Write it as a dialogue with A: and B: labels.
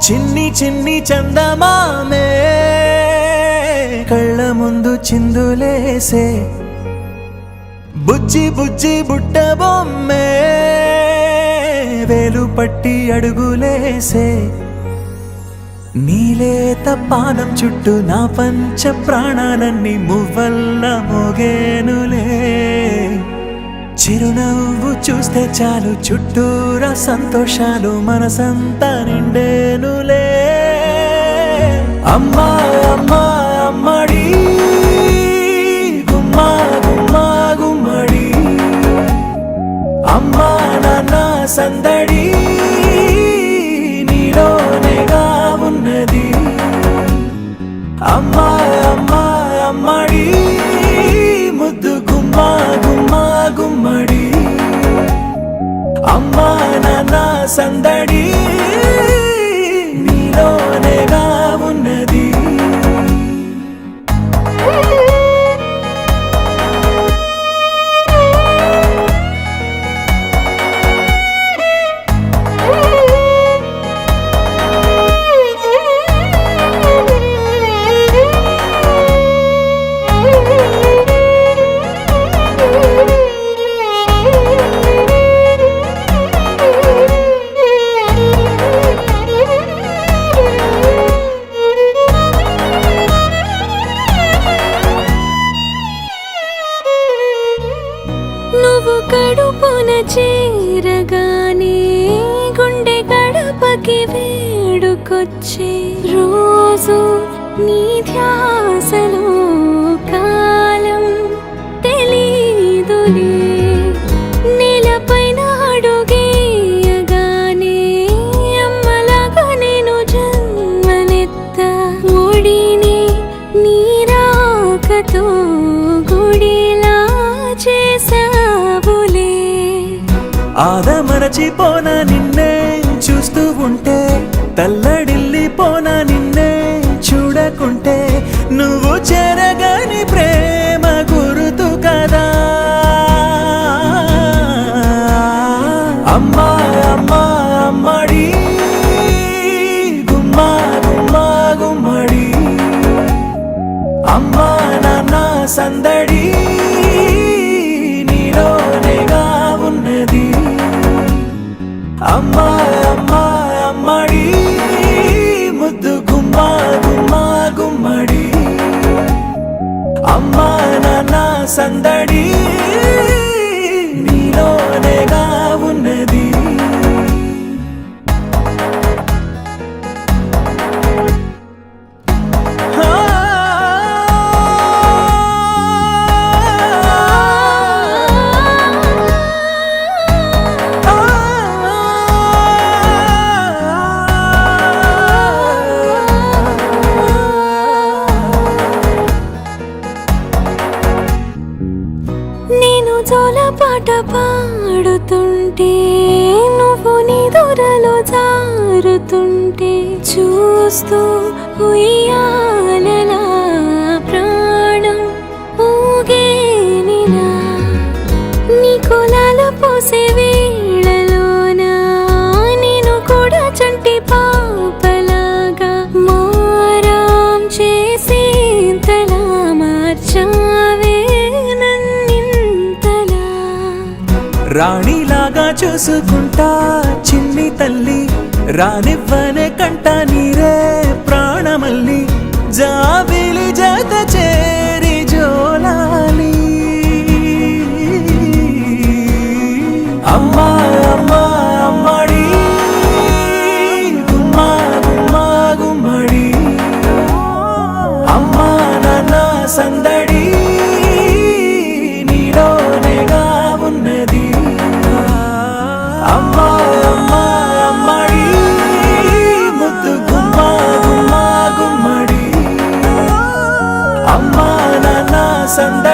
A: చిన్ని చిన్ని చందమామే కళ్ళ ముందు చిందులేసే బుజ్జి బుజ్జి బుట్ట బొమ్మే వేలు పట్టి అడుగులేసే నీలేత పానం చుట్టూ నా పంచ ప్రాణాలన్నీ మువ్వల్ల మోగేనులే చిరునవ్వు చూస్తే చాలు చుట్టూరా సంతోషాలు మనసంతా నిండేనులే అమ్మా అమ్మా అమ్మడి గుమ్మా గుమ్మా గుమ్మడి అమ్మా నాన్న సందడి నీలోనేగా ఉన్నది అమ్మా అమ్మా అమ్మడి ముద్దు గుమ్మా గుమ్మా గుమ్మడి అమ్మా నాన్న సందడి నీలోనేగా ఉన్నది
B: నువ్వు కడుపున చేరగానే గుండె గడపకి వేడుకొచ్చే రోజు నీ ధ్యాసలో కాలం తెలీదులే నేలపైన అడుగేయగానే అమ్మలాగా నేను జన్మనెత్త ఒడిని నీ రాకతో గుడిలా చేసావులే
A: ఆదమరచిపోనా నిన్నే చూస్తూ ఉంటే తల్లడిల్లిపోనా నిన్నే చూడకుంటే నువ్వు చెరగని ప్రేమ గురుతు కదా అమ్మా అమ్మా అమ్మడి గుమ్మా గుమ్మా గుమ్మడి అమ్మా నాన్న సందడి నీలోనేగా ఉన్నది అమ్మా అమ్మా అమ్మడి ముద్దు గుమ్మా గుమ్మా గుమ్మడి అమ్మా నాన్న సందడి నీలోనేగా ఉన్నది
B: నేను జోలపాట పాడుతుంటే నువ్వు నిదురలో జారుతుంటే చూస్తూ ఉయ్యాలలా ప్రాణం ఊగేనిలా నీ కులాల పోసే వేళలోన నేను కూడా చంటి పాపలాగా మారాం చేసేంతలా మార్చావే
A: రాణిలాగా చూసుకుంటా చిన్ని తల్లి రానివ్వనే కంట నీరే ప్రాణమల్లి జాబిలి జత చేరి జోలాలి అమ్మా అమ్మా అమ్మడి గుమ్మా గుమ్మా గుమ్మడి అమ్మా నాన్న సందడి నీలోనేగా ఉన్నది అమ్మా అమ్మా అమ్మడి ముద్దు గుమ్మా గుమ్మా గుమ్మడి అమ్మా నాన్న సందడి